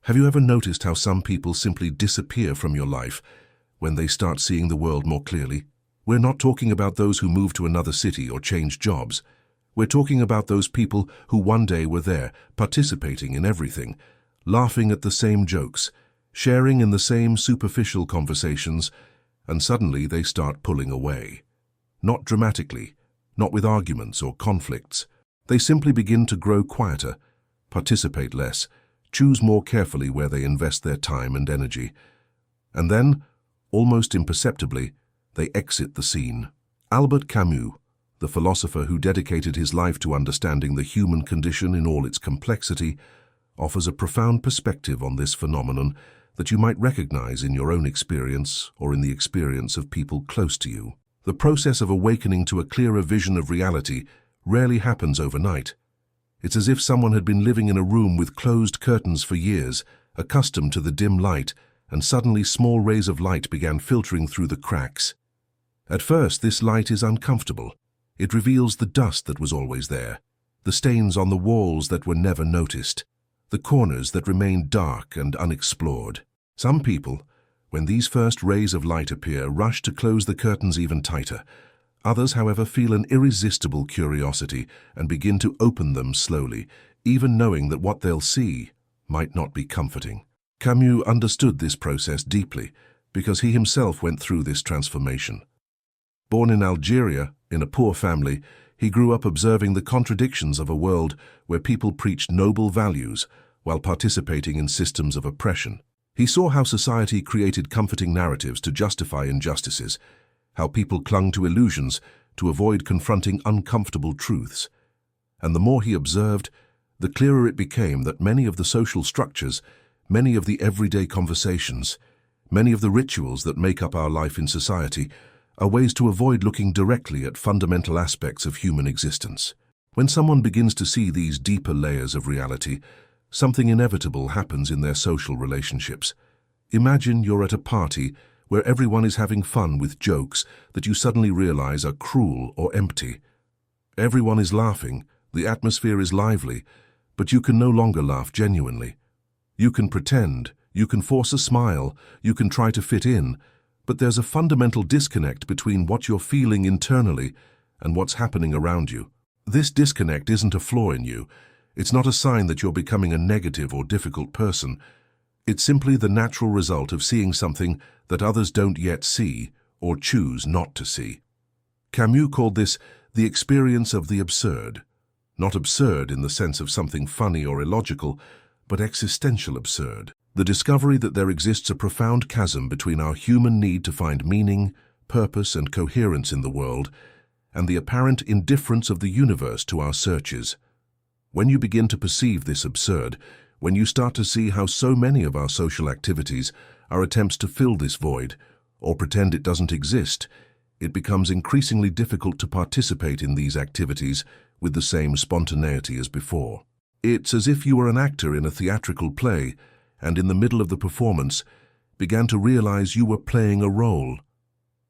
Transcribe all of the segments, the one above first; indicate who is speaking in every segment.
Speaker 1: Have you ever noticed how some people simply disappear from your life when they start seeing the world more clearly? We're not talking about those who move to another city or change jobs. We're talking about those people who one day were there, participating in everything, laughing at the same jokes, sharing in the same superficial conversations, and suddenly they start pulling away. Not dramatically, not with arguments or conflicts. They simply begin to grow quieter, participate less, choose more carefully where they invest their time and energy. And then, almost imperceptibly, they exit the scene. Albert Camus, the philosopher who dedicated his life to understanding the human condition in all its complexity, offers a profound perspective on this phenomenon that you might recognize in your own experience or in the experience of people close to you. The process of awakening to a clearer vision of reality rarely happens overnight. It's as if someone had been living in a room with closed curtains for years, accustomed to the dim light, and suddenly small rays of light began filtering through the cracks. At first, this light is uncomfortable. It reveals the dust that was always there, the stains on the walls that were never noticed, the corners that remained dark and unexplored. Some people, when these first rays of light appear, rush to close the curtains even tighter. Others, however, feel an irresistible curiosity and begin to open them slowly, even knowing that what they'll see might not be comforting. Camus understood this process deeply because he himself went through this transformation. Born in Algeria, in a poor family, he grew up observing the contradictions of a world where people preached noble values while participating in systems of oppression. He saw how society created comforting narratives to justify injustices, how people clung to illusions to avoid confronting uncomfortable truths. And the more he observed, the clearer it became that many of the social structures, many of the everyday conversations, many of the rituals that make up our life in society are ways to avoid looking directly at fundamental aspects of human existence. When someone begins to see these deeper layers of reality, something inevitable happens in their social relationships. Imagine you're at a party where everyone is having fun with jokes that you suddenly realize are cruel or empty. Everyone is laughing, the atmosphere is lively, but you can no longer laugh genuinely. You can pretend, you can force a smile, you can try to fit in, but there's a fundamental disconnect between what you're feeling internally and what's happening around you. This disconnect isn't a flaw in you. It's not a sign that you're becoming a negative or difficult person. It's simply the natural result of seeing something that others don't yet see or choose not to see. Camus called this the experience of the absurd. Not absurd in the sense of something funny or illogical, but existential absurd. The discovery that there exists a profound chasm between our human need to find meaning, purpose, and coherence in the world, and the apparent indifference of the universe to our searches. When you begin to perceive this absurd, when you start to see how so many of our social activities are attempts to fill this void, or pretend it doesn't exist, it becomes increasingly difficult to participate in these activities with the same spontaneity as before. It's as if you were an actor in a theatrical play, and in the middle of the performance, began to realize you were playing a role.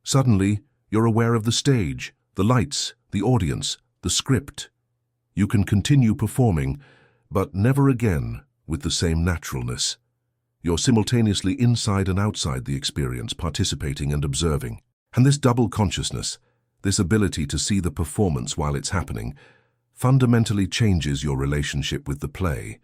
Speaker 1: Suddenly, you're aware of the stage, the lights, the audience, the script. You can continue performing, but never again with the same naturalness. You're simultaneously inside and outside the experience, participating and observing. And this double consciousness, this ability to see the performance while it's happening, fundamentally changes your relationship with the play.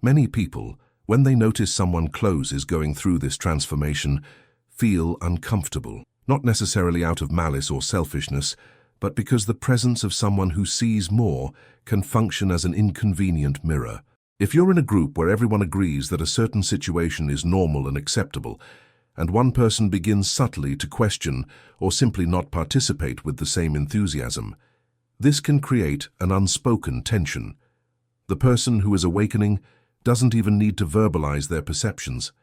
Speaker 1: Many people, when they notice someone close is going through this transformation, feel uncomfortable, not necessarily out of malice or selfishness, but because the presence of someone who sees more can function as an inconvenient mirror. If you're in a group where everyone agrees that a certain situation is normal and acceptable, and one person begins subtly to question or simply not participate with the same enthusiasm, this can create an unspoken tension. The person who is awakening doesn't even need to verbalize their perceptions.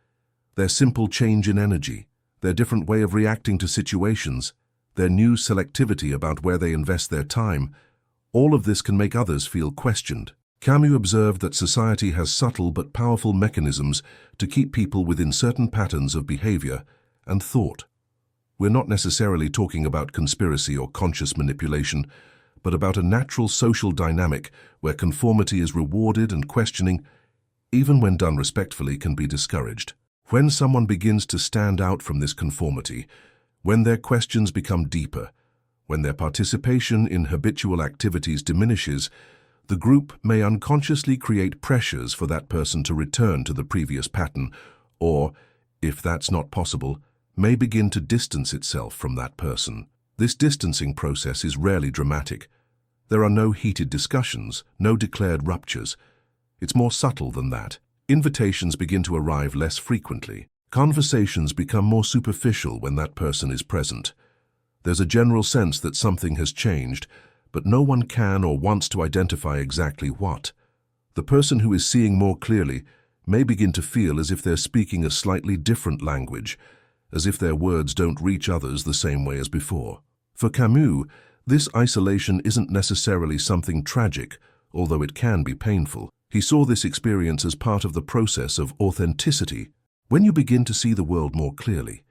Speaker 1: Their simple change in energy, their different way of reacting to situations, their new selectivity about where they invest their time, all of this can make others feel questioned. Camus observed that society has subtle but powerful mechanisms to keep people within certain patterns of behavior and thought. We're not necessarily talking about conspiracy or conscious manipulation, but about a natural social dynamic where conformity is rewarded and questioning even when done respectfully, can be discouraged. When someone begins to stand out from this conformity, when their questions become deeper, when their participation in habitual activities diminishes, the group may unconsciously create pressures for that person to return to the previous pattern, or, if that's not possible, may begin to distance itself from that person. This distancing process is rarely dramatic. There are no heated discussions, no declared ruptures. It's more subtle than that. Invitations begin to arrive less frequently. Conversations become more superficial when that person is present. There's a general sense that something has changed, but no one can or wants to identify exactly what. The person who is seeing more clearly may begin to feel as if they're speaking a slightly different language, as if their words don't reach others the same way as before. For Camus, this isolation isn't necessarily something tragic, although it can be painful. He saw this experience as part of the process of authenticity. When you begin to see the world more clearly,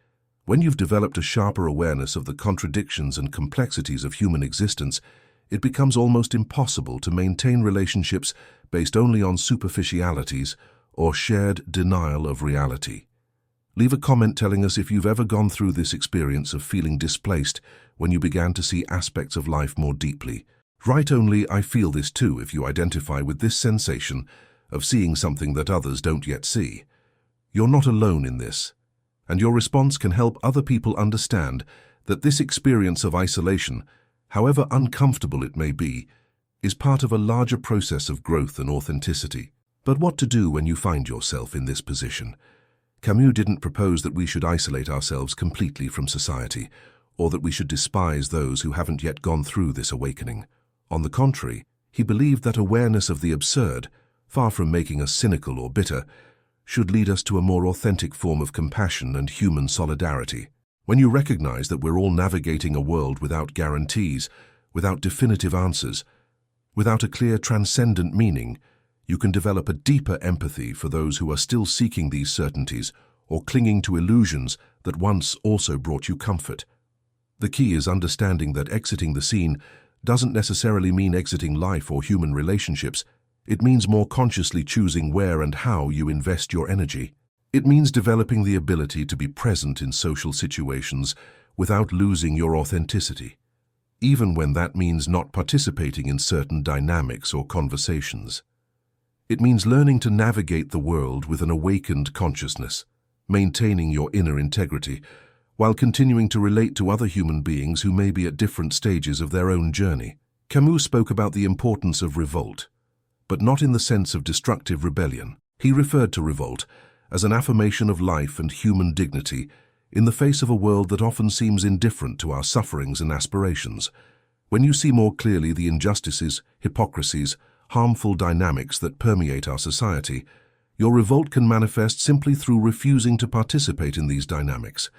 Speaker 1: when you've developed a sharper awareness of the contradictions and complexities of human existence, it becomes almost impossible to maintain relationships based only on superficialities or shared denial of reality. Leave a comment telling us if you've ever gone through this experience of feeling displaced when you began to see aspects of life more deeply. Write only "I feel this too" if you identify with this sensation of seeing something that others don't yet see. You're not alone in this, and your response can help other people understand that this experience of isolation, however uncomfortable it may be, is part of a larger process of growth and authenticity. But what to do when you find yourself in this position? Camus didn't propose that we should isolate ourselves completely from society, or that we should despise those who haven't yet gone through this awakening. On the contrary, he believed that awareness of the absurd, far from making us cynical or bitter, should lead us to a more authentic form of compassion and human solidarity. When you recognize that we're all navigating a world without guarantees, without definitive answers, without a clear transcendent meaning, you can develop a deeper empathy for those who are still seeking these certainties or clinging to illusions that once also brought you comfort. The key is understanding that exiting the scene doesn't necessarily mean exiting life or human relationships. It means more consciously choosing where and how you invest your energy. It means developing the ability to be present in social situations without losing your authenticity, even when that means not participating in certain dynamics or conversations. It means learning to navigate the world with an awakened consciousness, maintaining your inner integrity, while continuing to relate to other human beings who may be at different stages of their own journey. Camus spoke about the importance of revolt, but not in the sense of destructive rebellion. He referred to revolt as an affirmation of life and human dignity in the face of a world that often seems indifferent to our sufferings and aspirations. When you see more clearly the injustices, hypocrisies, harmful dynamics that permeate our society, your revolt can manifest simply through refusing to participate in these dynamics.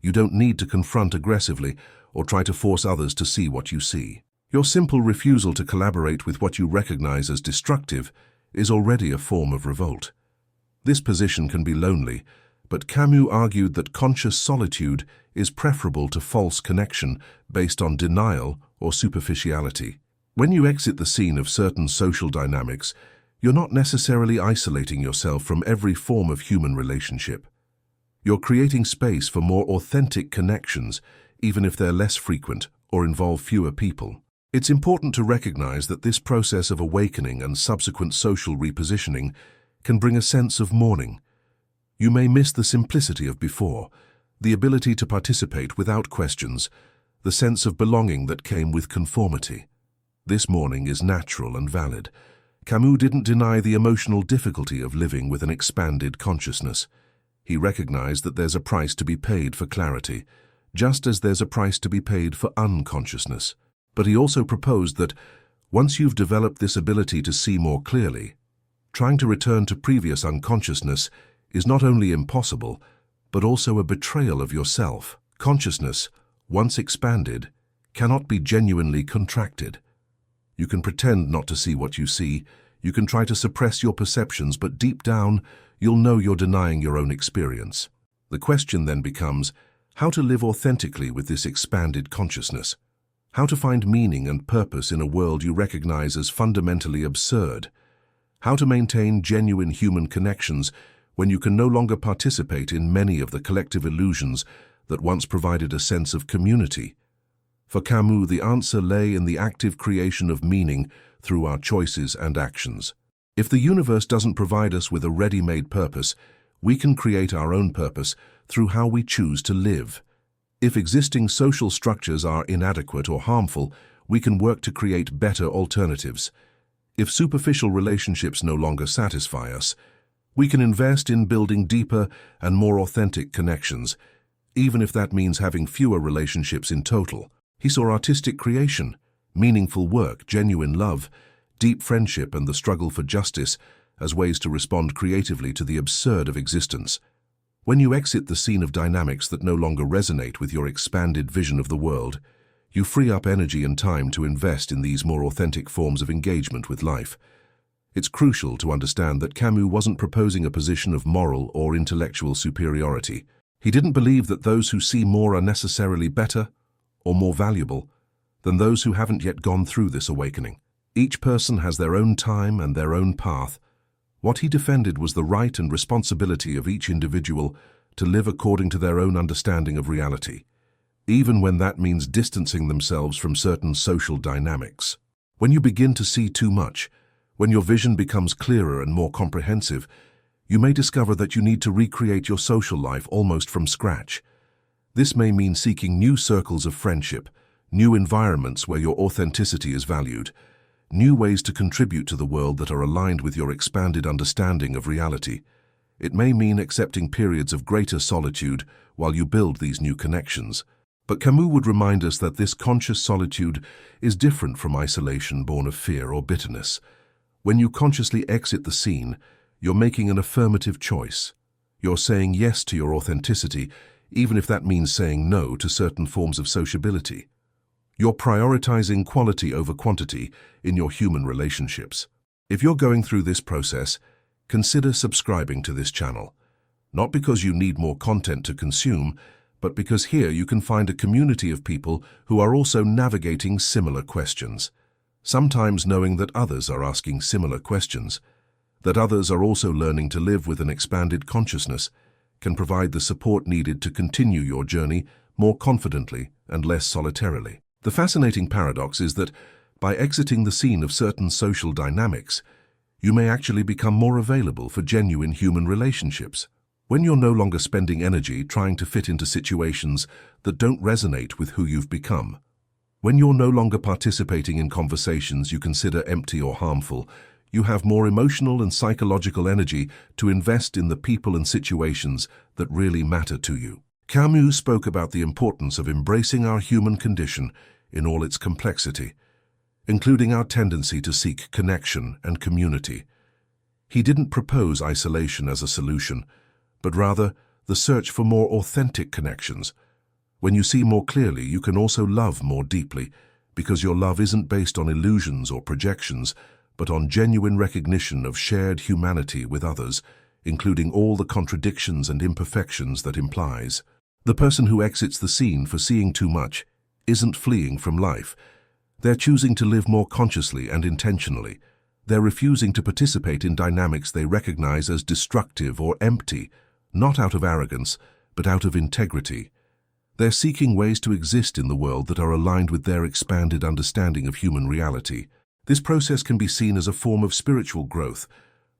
Speaker 1: You don't need to confront aggressively or try to force others to see what you see. Your simple refusal to collaborate with what you recognize as destructive is already a form of revolt. This position can be lonely, but Camus argued that conscious solitude is preferable to false connection based on denial or superficiality. When you exit the scene of certain social dynamics, you're not necessarily isolating yourself from every form of human relationship. You're creating space for more authentic connections, even if they're less frequent or involve fewer people. It's important to recognize that this process of awakening and subsequent social repositioning can bring a sense of mourning. You may miss the simplicity of before, the ability to participate without questions, the sense of belonging that came with conformity. This mourning is natural and valid. Camus didn't deny the emotional difficulty of living with an expanded consciousness. He recognized that there's a price to be paid for clarity, just as there's a price to be paid for unconsciousness. But he also proposed that, once you've developed this ability to see more clearly, trying to return to previous unconsciousness is not only impossible, but also a betrayal of yourself. Consciousness, once expanded, cannot be genuinely contracted. You can pretend not to see what you see, you can try to suppress your perceptions, but deep down, you'll know you're denying your own experience. The question then becomes how to live authentically with this expanded consciousness, how to find meaning and purpose in a world you recognize as fundamentally absurd, How to maintain genuine human connections when you can no longer participate in many of the collective illusions that once provided a sense of community. For Camus, the answer lay in the active creation of meaning through our choices and actions. If the universe doesn't provide us with a ready-made purpose, we can create our own purpose through how we choose to live. If existing social structures are inadequate or harmful, we can work to create better alternatives. If superficial relationships no longer satisfy us, we can invest in building deeper and more authentic connections, even if that means having fewer relationships in total. He saw artistic creation, meaningful work, genuine love, deep friendship, and the struggle for justice as ways to respond creatively to the absurd of existence. When you exit the scene of dynamics that no longer resonate with your expanded vision of the world, you free up energy and time to invest in these more authentic forms of engagement with life. It's crucial to understand that Camus wasn't proposing a position of moral or intellectual superiority. He didn't believe that those who see more are necessarily better or more valuable than those who haven't yet gone through this awakening. Each person has their own time and their own path. What he defended was the right and responsibility of each individual to live according to their own understanding of reality, even when that means distancing themselves from certain social dynamics. When you begin to see too much, when your vision becomes clearer and more comprehensive, you may discover that you need to recreate your social life almost from scratch. This may mean seeking new circles of friendship, new environments where your authenticity is valued, new ways to contribute to the world that are aligned with your expanded understanding of reality. It may mean accepting periods of greater solitude while you build these new connections. But Camus would remind us that this conscious solitude is different from isolation born of fear or bitterness. When you consciously exit the scene, you're making an affirmative choice. You're saying yes to your authenticity, even if that means saying no to certain forms of sociability. You're prioritizing quality over quantity in your human relationships. If you're going through this process, consider subscribing to this channel. Not because you need more content to consume, but because here you can find a community of people who are also navigating similar questions. Sometimes knowing that others are asking similar questions, that others are also learning to live with an expanded consciousness, can provide the support needed to continue your journey more confidently and less solitarily. The fascinating paradox is that by exiting the scene of certain social dynamics, you may actually become more available for genuine human relationships. When you're no longer spending energy trying to fit into situations that don't resonate with who you've become, when you're no longer participating in conversations you consider empty or harmful, you have more emotional and psychological energy to invest in the people and situations that really matter to you. Camus spoke about the importance of embracing our human condition in all its complexity, including our tendency to seek connection and community. He didn't propose isolation as a solution, but rather the search for more authentic connections. When you see more clearly, you can also love more deeply, because your love isn't based on illusions or projections, but on genuine recognition of shared humanity with others, including all the contradictions and imperfections that implies. The person who exits the scene for seeing too much isn't fleeing from life. They're choosing to live more consciously and intentionally. They're refusing to participate in dynamics they recognize as destructive or empty, not out of arrogance, but out of integrity. They're seeking ways to exist in the world that are aligned with their expanded understanding of human reality. This process can be seen as a form of spiritual growth,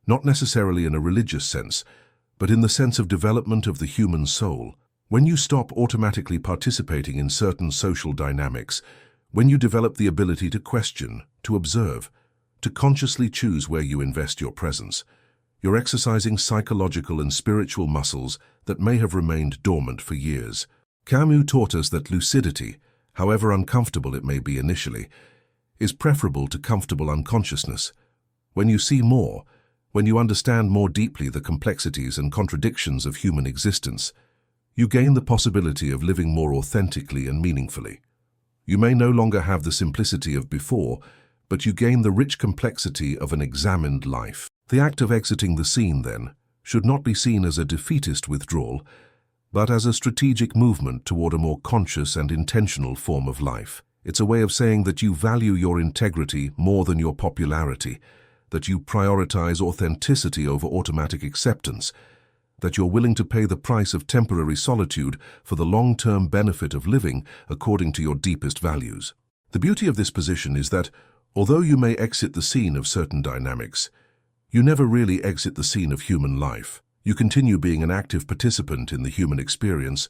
Speaker 1: not necessarily in a religious sense, but in the sense of development of the human soul. When you stop automatically participating in certain social dynamics, when you develop the ability to question, to observe, to consciously choose where you invest your presence, you're exercising psychological and spiritual muscles that may have remained dormant for years. Camus taught us that lucidity, however uncomfortable it may be initially, is preferable to comfortable unconsciousness. When you see more, when you understand more deeply the complexities and contradictions of human existence, you gain the possibility of living more authentically and meaningfully. You may no longer have the simplicity of before, but you gain the rich complexity of an examined life. The act of exiting the scene, then, should not be seen as a defeatist withdrawal, but as a strategic movement toward a more conscious and intentional form of life. It's a way of saying that you value your integrity more than your popularity, that you prioritize authenticity over automatic acceptance, that you're willing to pay the price of temporary solitude for the long-term benefit of living according to your deepest values. The beauty of this position is that, although you may exit the scene of certain dynamics, you never really exit the scene of human life. You continue being an active participant in the human experience,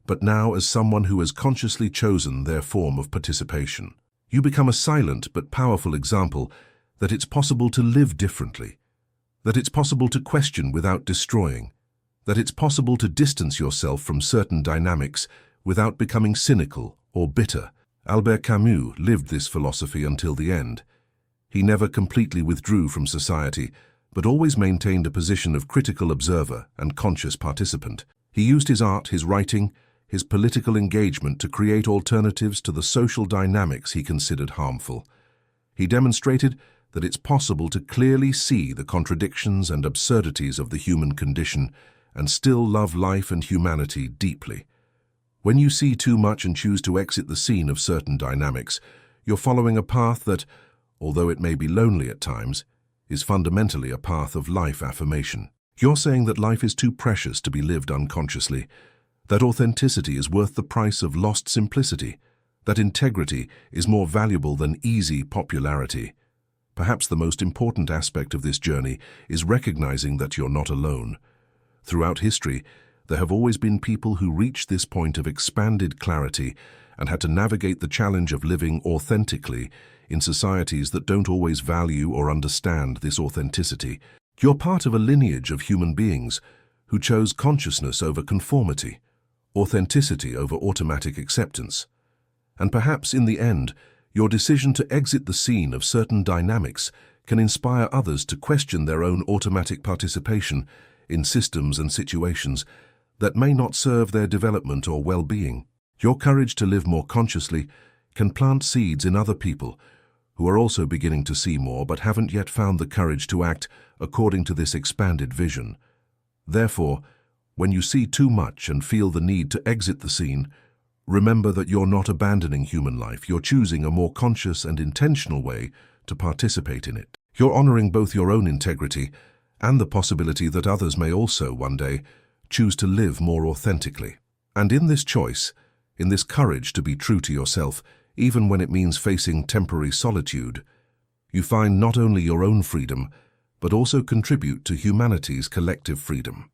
Speaker 1: but now as someone who has consciously chosen their form of participation. You become a silent but powerful example that it's possible to live differently, that it's possible to question without destroying, that it's possible to distance yourself from certain dynamics without becoming cynical or bitter. Albert Camus lived this philosophy until the end. He never completely withdrew from society, but always maintained a position of critical observer and conscious participant. He used his art, his writing, his political engagement to create alternatives to the social dynamics he considered harmful. He demonstrated that it's possible to clearly see the contradictions and absurdities of the human condition and still love life and humanity deeply. When you see too much and choose to exit the scene of certain dynamics, you're following a path that, although it may be lonely at times, is fundamentally a path of life affirmation. You're saying that life is too precious to be lived unconsciously, that authenticity is worth the price of lost simplicity, that integrity is more valuable than easy popularity. Perhaps the most important aspect of this journey is recognizing that you're not alone. Throughout history, there have always been people who reached this point of expanded clarity and had to navigate the challenge of living authentically in societies that don't always value or understand this authenticity. You're part of a lineage of human beings who chose consciousness over conformity, authenticity over automatic acceptance. And perhaps in the end, your decision to exit the scene of certain dynamics can inspire others to question their own automatic participation in systems and situations that may not serve their development or well-being. Your courage to live more consciously can plant seeds in other people who are also beginning to see more but haven't yet found the courage to act according to this expanded vision. Therefore, when you see too much and feel the need to exit the scene, remember that you're not abandoning human life. You're choosing a more conscious and intentional way to participate in it. You're honoring both your own integrity and the possibility that others may also, one day, choose to live more authentically. And in this choice, in this courage to be true to yourself, even when it means facing temporary solitude, you find not only your own freedom, but also contribute to humanity's collective freedom.